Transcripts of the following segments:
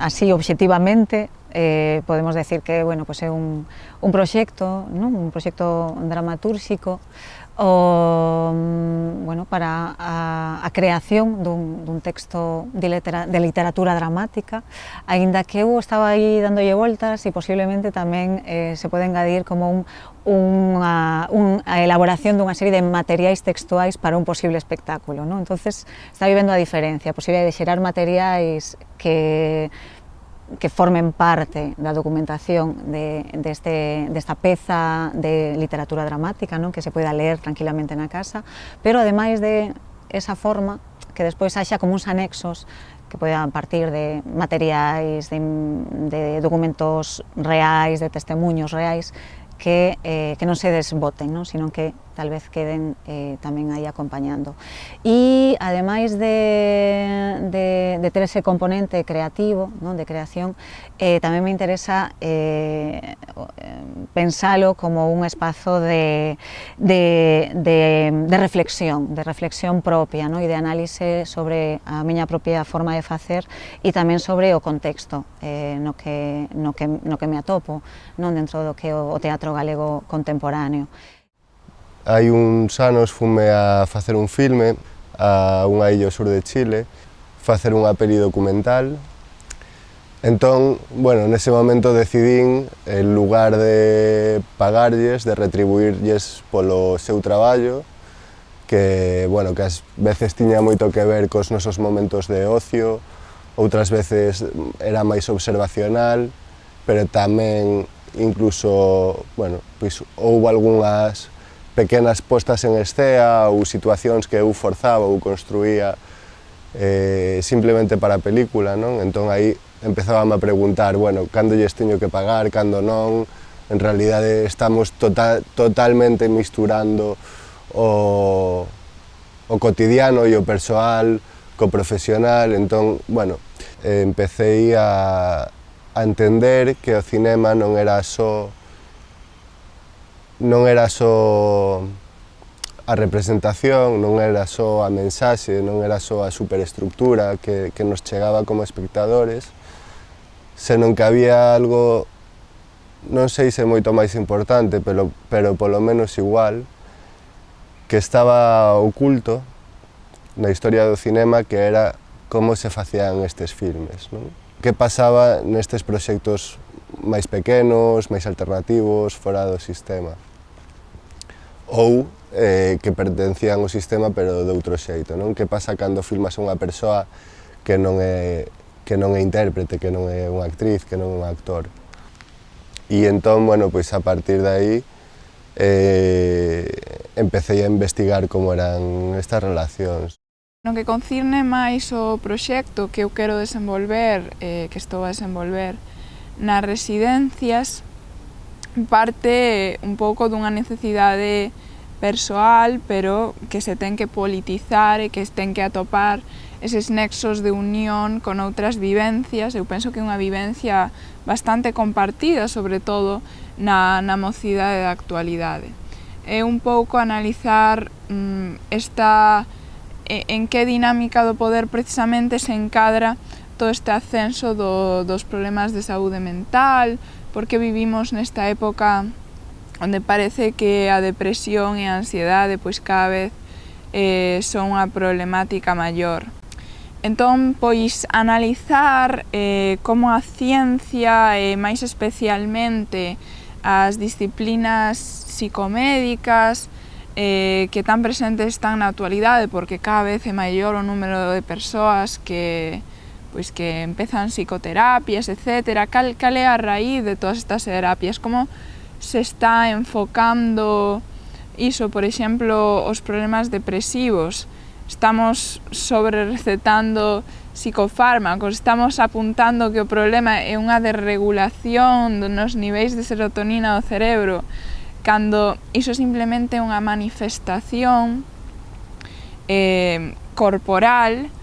así obxectivamente, podemos decir que bueno, pues é un proxecto, non? Un proxecto dramatúrxico bueno, para a creación dun texto de literatura dramática, aínda que eu estaba aí dándolle voltas e posiblemente tamén se pode engadir como unha elaboración dunha serie de materiais textuais para un posible espectáculo, non? Entonces, está vivendo a diferencia, a posibilidade de xerar materiais que formen parte da documentación desta peza de literatura dramática, non? Que se poida ler tranquilamente na casa, pero ademais de esa forma, que despois haxa como uns anexos que poidan partir de materiais, de documentos reais, de testemunhos reais, que non se desboten, non? Sino que tal vez queden tamén aí acompañando. E, ademais de ter ese componente creativo, non? De creación, tamén me interesa pensalo como un espazo de reflexión propia, non? E de análise sobre a miña propia forma de facer e tamén sobre o contexto no que me atopo, non? Dentro do que é o teatro galego contemporáneo. Hai uns anos fume a facer un filme a unha illa ao sur de Chile, facer unha peli documental. Entón, bueno, nese momento decidín, en lugar de pagarlles, de retribuirlles polo seu traballo, que, bueno, que ás veces tiña moito que ver cos nosos momentos de ocio, outras veces era máis observacional, pero tamén incluso, bueno, pois houve algunhas pequenas postas en escena ou situacións que eu forzaba ou construía simplemente para a película, non? Entón aí empezábame a preguntar, bueno, cando lles teño que pagar, cando non, en realidade estamos totalmente misturando o cotidiano e o persoal co profesional, entón, bueno, empecé a entender que o cinema non era só a representación, non era só a mensaxe, non era só a superestructura que nos chegaba como espectadores, senón que había algo, non sei se moito máis importante, pero polo menos igual, que estaba oculto na historia do cinema, que era como se facían estes filmes, non? Que pasaba nestes proxectos máis pequenos, máis alternativos, fora do sistema. Ou que pertencían ao sistema pero de outro xeito, non? Que pasa cando filmas unha persoa que non é intérprete, que non é unha actriz, que non é un actor. E entón, bueno, pois a partir de aí empecé a investigar como eran estas relacións. No que concirne máis o proxecto que eu quero desenvolver, que estou a desenvolver nas residencias, parte un pouco dunha necesidade persoal, pero que se ten que politizar e que se ten que atopar eses nexos de unión con outras vivencias. Eu penso que é unha vivencia bastante compartida, sobre todo na mocidade da actualidade. É un pouco analizar en que dinámica do poder precisamente se encadra todo este ascenso dos problemas de saúde mental, porque vivimos nesta época onde parece que a depresión e a ansiedade pois cada vez son unha problemática maior. Entón, pois analizar como a ciencia e máis especialmente as disciplinas psicomédicas que tan presentes están na actualidade, porque cada vez é maior o número de persoas que empezan psicoterapias, etc. Cal é a raíz de todas estas terapias? Como se está enfocando iso, por exemplo, os problemas depresivos? Estamos sobre-recetando psicofármacos, estamos apuntando que o problema é unha desregulación nos niveis de serotonina do cerebro, cando iso simplemente é unha manifestación corporal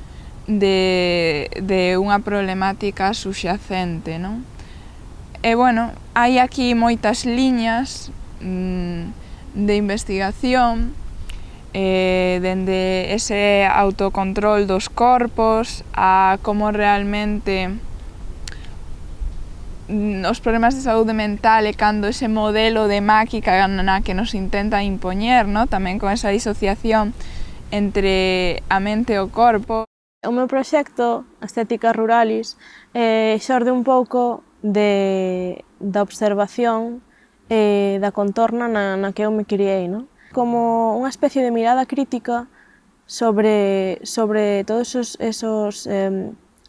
de unha problemática subxacente, non? E, bueno, hai aquí moitas liñas de investigación, dende ese autocontrol dos corpos a como realmente os problemas de saúde mental e cando ese modelo de máquica na que nos intenta impoñer, no? Tamén con esa disociación entre a mente e o corpo. O meu proxecto, Estética Ruralis, xorde un pouco da observación e da contorna na que eu me criei, non? Como unha especie de mirada crítica sobre todos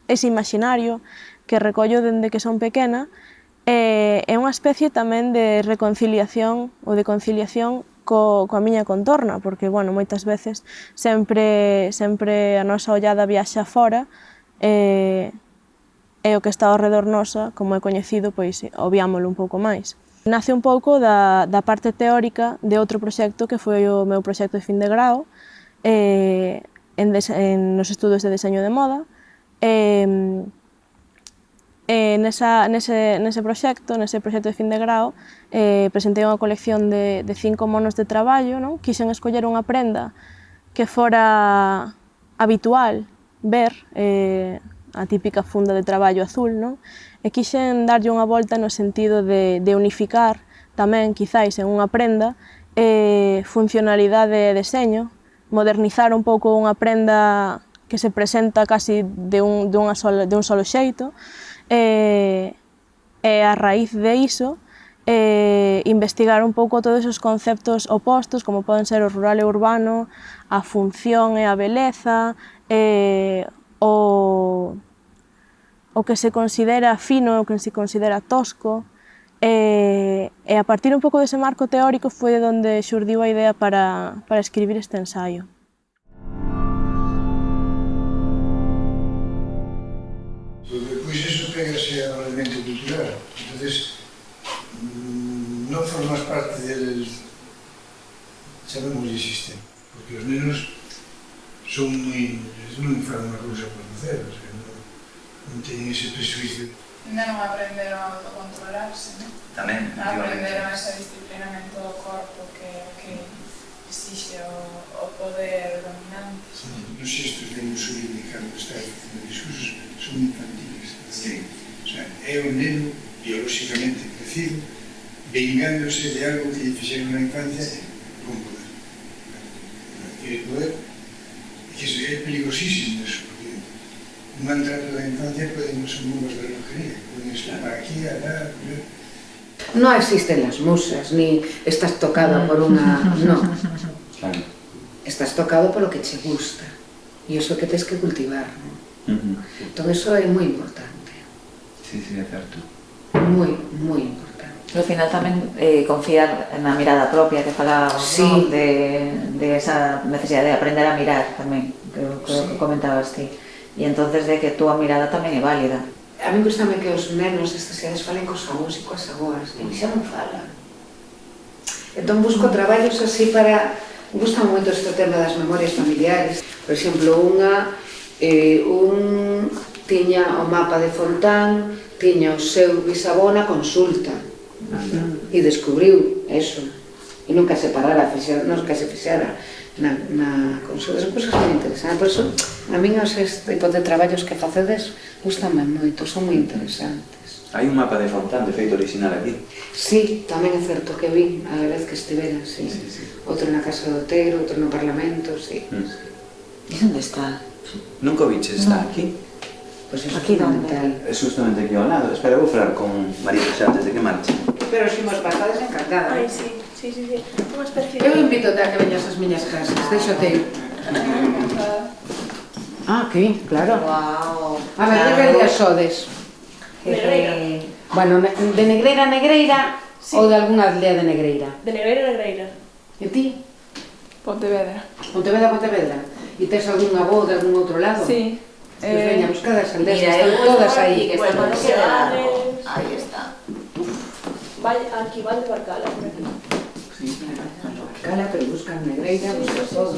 ese imaginario que recollo dende que son pequena, é unha especie tamén de reconciliación ou de conciliación coa miña contorna, porque, bueno, moitas veces sempre a nosa ollada viaxa fora e o que está ao redor nosa, como é coñecido, pois obviámolo un pouco máis. Nace un pouco da parte teórica de outro proxecto que foi o meu proxecto de fin de grao nos estudos de deseño de moda. Nese proxecto de fin de grao, presentei unha colección de 5 monos de traballo, non? Quixen escoller unha prenda que fora habitual ver, a típica funda de traballo azul, non? E quixen darlle unha volta no sentido de unificar tamén, quizáis, en unha prenda, funcionalidade e deseño, modernizar un pouco unha prenda que se presenta casi de un solo xeito, e a raíz de iso investigar un pouco todos os conceptos opostos, como poden ser o rural e o urbano, a función e a beleza, o que se considera fino, o que se considera tosco, e a partir un pouco dese marco teórico foi de onde xurdiu a idea para escribir este ensaio. Pois eso pégase ao elemento cultural, entonces non formas parte del, chamémoslle sistema, porque os nenos son moi, non fan unha cousa por nacer, o sea, non teñen ese presuizo. Ainda non aprenderon a autocontrolarse, non? Tamén, aprenderon ese disciplinamento do corpo que exixe o poder dominante. Os xestos de Mussolini cando está facendo discursos son infantiles. Sí. O sea, é o neno biolóxicamente crecido vengándose de algo que lle fixeron na infancia con poder. E o poder que é peligrosísimo eso, porque un maltrato da infancia pueden ser bombas de relojería, pueden estar aquí, allá, No existen las musas, ni estás tocado por una... No. Claro. Estás tocado por lo que te gusta. E iso que tens que cultivar, non? Entón, iso é moi importante. Sí, é certo. Moi importante. Ao final tamén confiar na mirada propia que falábamos, sí, ¿no? de esa necesidade de aprender a mirar tamén, creo que comentabas ti. E entonces de que a túa mirada tamén é válida. A mí gustame que os nenos destas edades falen cos avós e coas agoas, e xa non falan. Entón busco traballos así para... Gusta moito este tema das memorias familiares. Por exemplo, un tiña o mapa de Fontán, tiña o seu bisavó na consulta e descubriu eso. E nunca se parara, nunca se fixera na consulta. Son cosas moi interesantes. Por iso, a min este tipo de traballos que facedes gustan-me moito, son moi interesantes. Hai un mapa de Fontán, de feito original aquí. Sí, tamén é certo que vi a vez que estivera, sí. Outro na Casa do Outeiro, outro no Parlamento, sí. E onde está? Nunca o biches, está aquí? Pois é aquí fundamental. É justamente aquí ao lado. Espera, vou falar con María José antes de que marche. Pero si mos pasades encantada. Ai, sí. Unha especie Eu invito-te a que veñas ás miñas casas, deixote. Ah, aquí, claro. Guau. A ver, de que aldea sodes? Negreira. Bueno, de Negreira a Negreira, sí, ou de algunha aldea de Negreira? De Negreira a Negreira. E ti? Pontevedra. Pontevedra. E tes algún avó de algún outro lado? Sí. Pois veña, busca das aldeas, que están todas aí. Bueno, Ahí está. Aquí van de Barcala, por aquí. Sí, Barcala, pero buscan Negreira, buscan todo.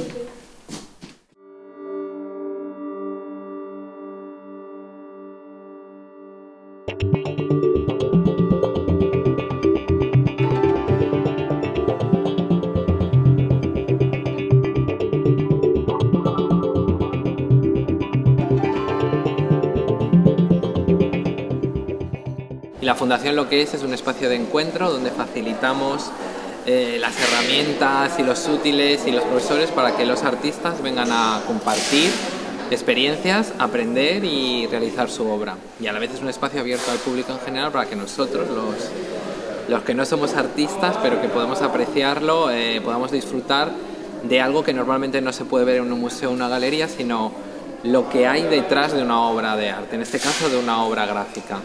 Y la Fundación lo que es un espacio de encuentro donde facilitamos las herramientas y los útiles y los profesores para que los artistas vengan a compartir experiencias, aprender y realizar su obra. Y a la vez es un espacio abierto al público en general para que nosotros, los que no somos artistas, pero que podemos apreciarlo, podamos disfrutar de algo que normalmente no se puede ver en un museo o una galería, sino lo que hay detrás de una obra de arte, en este caso de una obra gráfica.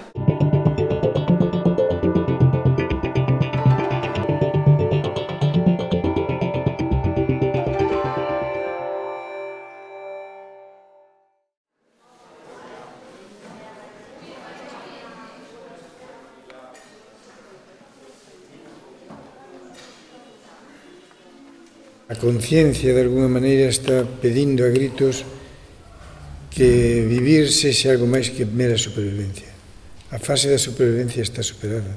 A conciencia, de alguna maneira, está pedindo a gritos que vivir sexa algo máis que mera supervivencia. A fase da supervivencia está superada.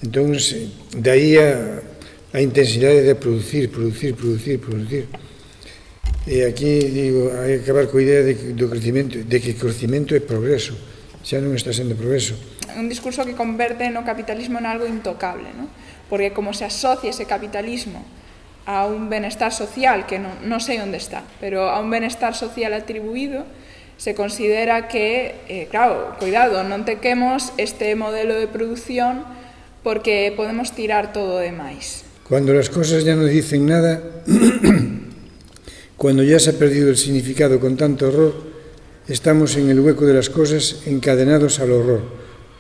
Entón, de aí a intensidade de producir. E aquí, digo, hai que acabar coa idea de que o crecimento é progreso. Xa non está sendo progreso. Un discurso que converte no capitalismo en algo intocable, ¿no? Porque como se asocia ese capitalismo a un benestar social, que non sei onde está, pero a un benestar social atribuído, se considera que, claro, cuidado, non tequemos este modelo de producción porque podemos tirar todo de máis. Cuando las cosas ya no dicen nada, cuando ya se ha perdido el significado con tanto horror, estamos en el hueco de las cosas encadenados al horror.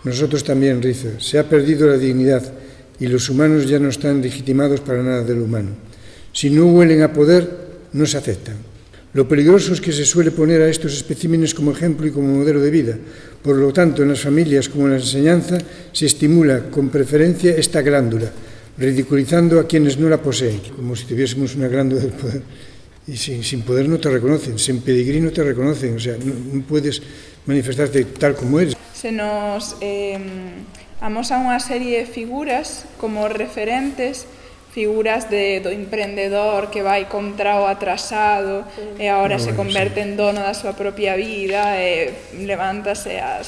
Nosotros también, Riza, se ha perdido la dignidad y los humanos ya no están legitimados para nada de lo humano. Si no huelen a poder, no se aceptan. Lo peligroso es que se suele poner a estos especímenes como ejemplo y como modelo de vida. Por lo tanto, en las familias como en la enseñanza se estimula con preferencia esta glándula, ridiculizando a quienes no la poseen, como si tuviésemos una glándula del poder. Y sin poder no te reconocen, sin pedigrí no te reconocen, o sea, no puedes manifestarte tal como eres. Se nos amosa unha serie de figuras como referentes, figuras do emprendedor que vai contra o atrasado e agora se converte en dono da súa propia vida e levántase a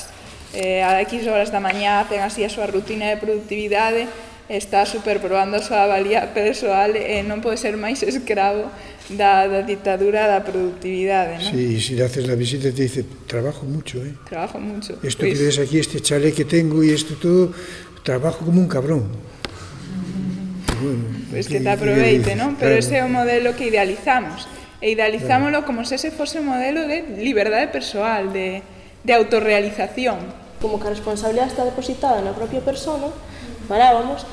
X horas da mañá, ten así a súa rutina de productividade, está superprobando a súa valía persoal e non pode ser máis escravo da ditadura da productividade, ¿no? Sí, si le haces la visita te dice, trabajo mucho, Trabajo mucho. Esto que ves aquí, este chalet que tengo y esto todo, trabajo como un cabrón. Bueno, pues que te aproveite, ¿no? Pero ese é o modelo que idealizamos. E idealizámoslo como se ese fose un modelo de liberdade persoal, de autorrealización. Como que a responsabilidade está depositada na propia persona, parábamos,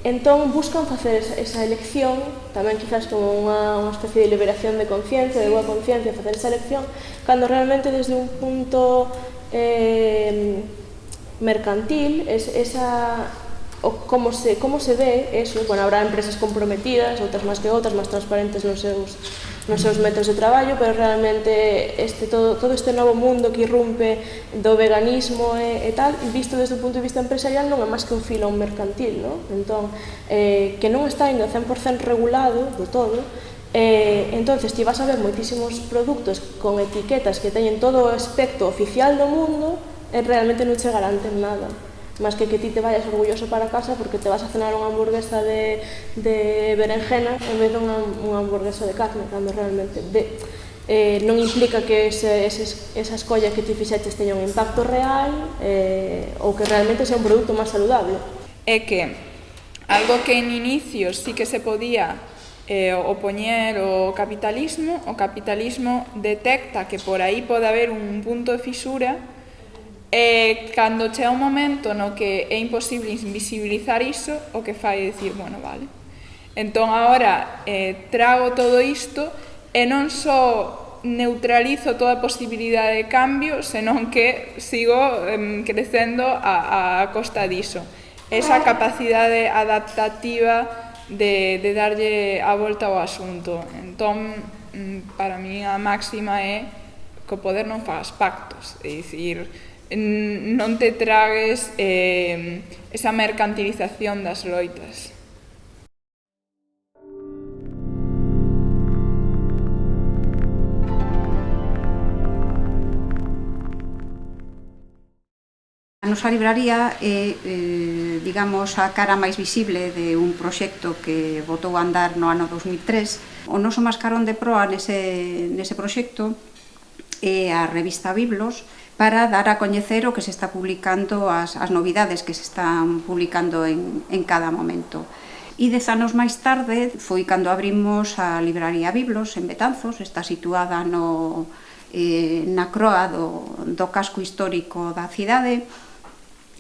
entón buscan facer esa elección, tamén quizás como unha especie de liberación de conciencia, de boa conciencia, facer esa elección, cando realmente desde un punto mercantil, como se ve eso, bueno, habrá empresas comprometidas, outras máis que outras, máis transparentes nos seus métodos de traballo, pero realmente todo este novo mundo que irrumpe do veganismo e tal, visto desde o punto de vista empresarial, non é máis que un filón mercantil, non? Entón, que non está ainda 100% regulado do todo, entonces ti vas a ver moitísimos produtos con etiquetas que teñen todo o aspecto oficial do mundo e realmente non che garanten nada. Más que ti te vayas orgulloso para casa porque te vas a cenar unha hamburguesa de berenjena en vez de unha hamburguesa de carne, cando realmente non implica que esa escolla que ti fixeches teña un impacto real ou que realmente sea un produto máis saludable. É que algo que en inicio sí que se podía opoñer o capitalismo detecta que por aí pode haber un punto de fisura. Cando chega un momento no que é imposible invisibilizar iso, o que fai é dicir, bueno, vale. Entón, agora trago todo isto e non só neutralizo toda a posibilidade de cambio, senón que sigo crecendo a costa diso. Esa capacidade adaptativa de darlle a volta ao asunto. Entón, para mí a máxima é que o poder non fagas pactos, é dicir, non te tragues esa mercantilización das loitas. A nosa libraría é, digamos, a cara máis visible de un proxecto que botou a andar no ano 2003. O noso mascarón de proa nese proxecto é a revista Biblos, para dar a coñecer o que se está publicando, as novidades que se están publicando en cada momento. E 10 anos máis tarde foi cando abrimos a libraría Biblos en Betanzos, está situada na croa do casco histórico da cidade,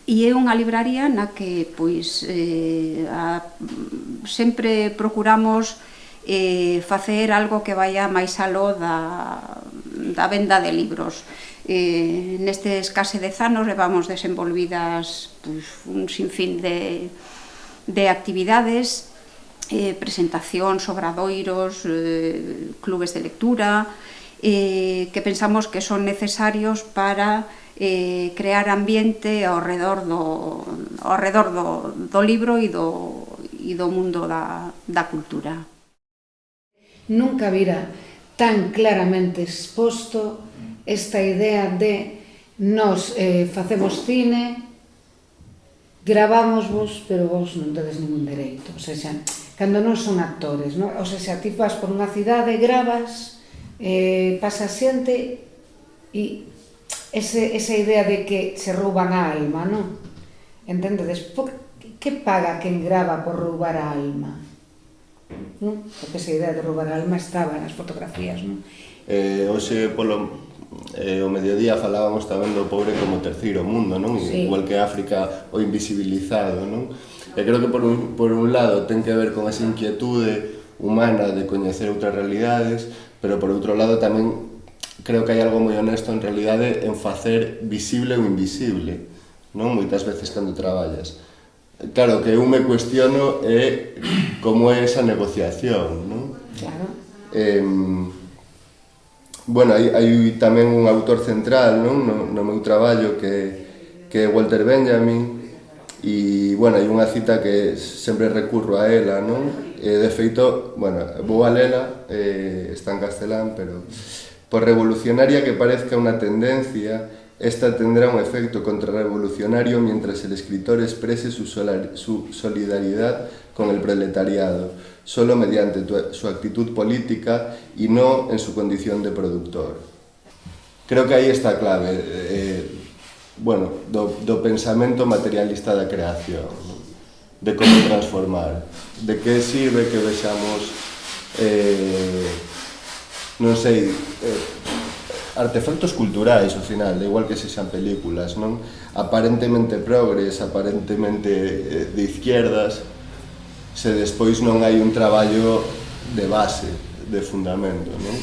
e é unha libraría na que sempre procuramos facer algo que vaya máis aló da venda de libros. Nestes case 10 anos levamos desenvolvidas un sinfín de actividades, presentacións, obradoiros, clubes de lectura, que pensamos que son necesarios para crear ambiente ao redor do libro e do mundo da cultura. Nunca vira tan claramente exposto esta idea de nos facemos cine, gravámosvos, pero vos non tedes ningún dereito. O sea, cando non son actores, non? O sea, ti vas por unha cidade, gravas, pasa xente e esa idea de que se rouban a alma, non? Entendedes? Que paga quen grava por roubar a alma? Non? Porque esa idea de roubar a alma estaba nas fotografías, non? Hoxe, o mediodía falábamos tamén do pobre como terceiro mundo, non? Sí. Igual que África, o invisibilizado, non? E creo que por un lado ten que ver con esa inquietude humana de coñecer outras realidades, pero por outro lado tamén creo que hai algo moi honesto en realidade en facer visible o invisible, non? Moitas veces cando traballas. Claro, que eu me cuestiono é como é esa negociación, non? Claro. Bueno, hai tamén un autor central, non? No meu traballo que é Walter Benjamin, e, bueno, hai unha cita que sempre recurro a ela, non? E, de feito, bueno, vou a lela, está en castelán, pero por revolucionaria que parezca una tendencia, esta tendrá un efecto contrarrevolucionario mientras el escritor exprese su solidaridad con el proletariado, solo mediante su actitud política y no en su condición de productor. Creo que aí está a clave, bueno, do pensamento materialista da creación, de como transformar, de que sirve que vexamos non sei, artefactos culturais ao final, da igual que sexan películas, non? Aparentemente progres, aparentemente de izquierdas, se despois non hai un traballo de base, de fundamento, non?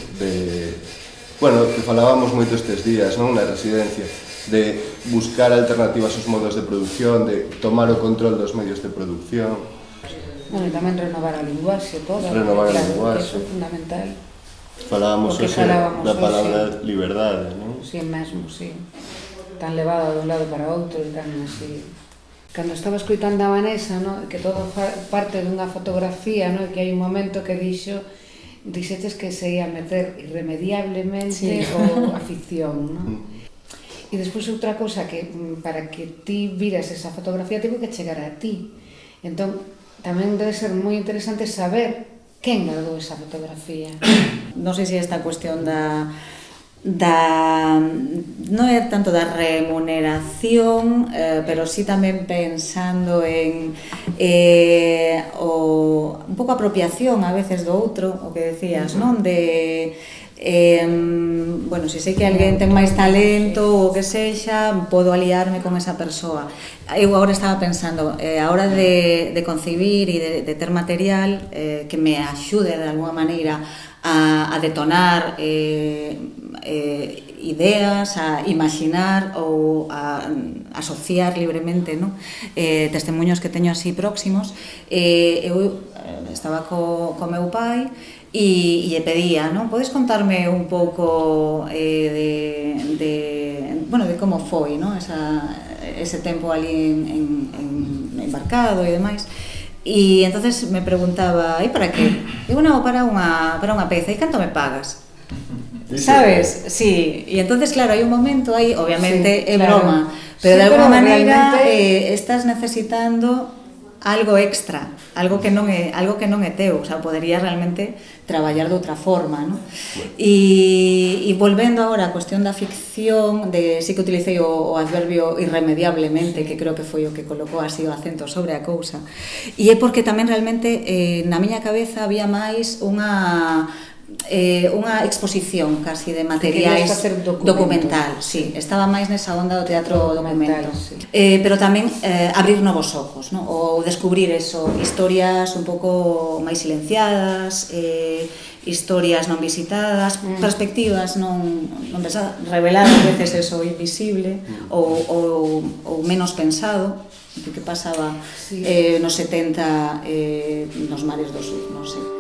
Bueno, que falábamos moito estes días, non? Na residencia, de buscar alternativas aos modos de producción, de tomar o control dos medios de producción. Bueno, e tamén renovar a linguaxe toda. Renovar a linguaxe. Iso é fundamental. Falábamos hoxe da palabra liberdade, non? Si, mesmo, si. Tan levada dun lado para outro e tan así. Cando estaba escoitando a Vanessa, que todo parte dunha fotografía, que hai un momento que dixeches que se ia meter irremediablemente a ficción, e despois outra cosa que para que ti viras esa fotografía tivo que chegar a ti. Entón, tamén debe ser moi interesante saber quen guardou esa fotografía. Non sei se esta cuestión non é tanto da remuneración, pero sí tamén pensando en un pouco apropiación a veces do outro, o que decías, non? Bueno, se sei que alguén ten máis talento ou o que sexa, podo aliarme con esa persoa. Eu agora estaba pensando, a hora de concibir e de ter material que me axude de alguma maneira a detonar ideas, a imaginar ou a asociar libremente, testemunhos que teño así próximos. Eu estaba co meu pai e lle pedía, podes contarme un pouco de como foi, ese tempo ali embarcado e demais. E entonces me preguntaba, e para que? Digo, non, para unha peza, e canto me pagas? Sabes? Sí, e entonces claro, hai un momento aí, obviamente é broma, Pero de alguna maneira estás necesitando algo extra, algo que non é teu, o sea, poderías realmente traballar de outra forma, ¿no? E volvendo agora á cuestión da ficción, sí que utilicei o adverbio irremediablemente, que creo que foi o que colocou así o acento sobre a cousa, e é porque tamén realmente na miña cabeza había máis unha exposición casi de materiais documental, sí, estaba máis nesa onda do teatro documento, sí. Pero tamén abrir novos ojos, ¿no? Ou descubrir eso, historias un pouco máis silenciadas, historias non visitadas, perspectivas non pensadas, revelar a veces eso invisible ou menos pensado, que pasaba nos 70 nos mares do sur, non sei.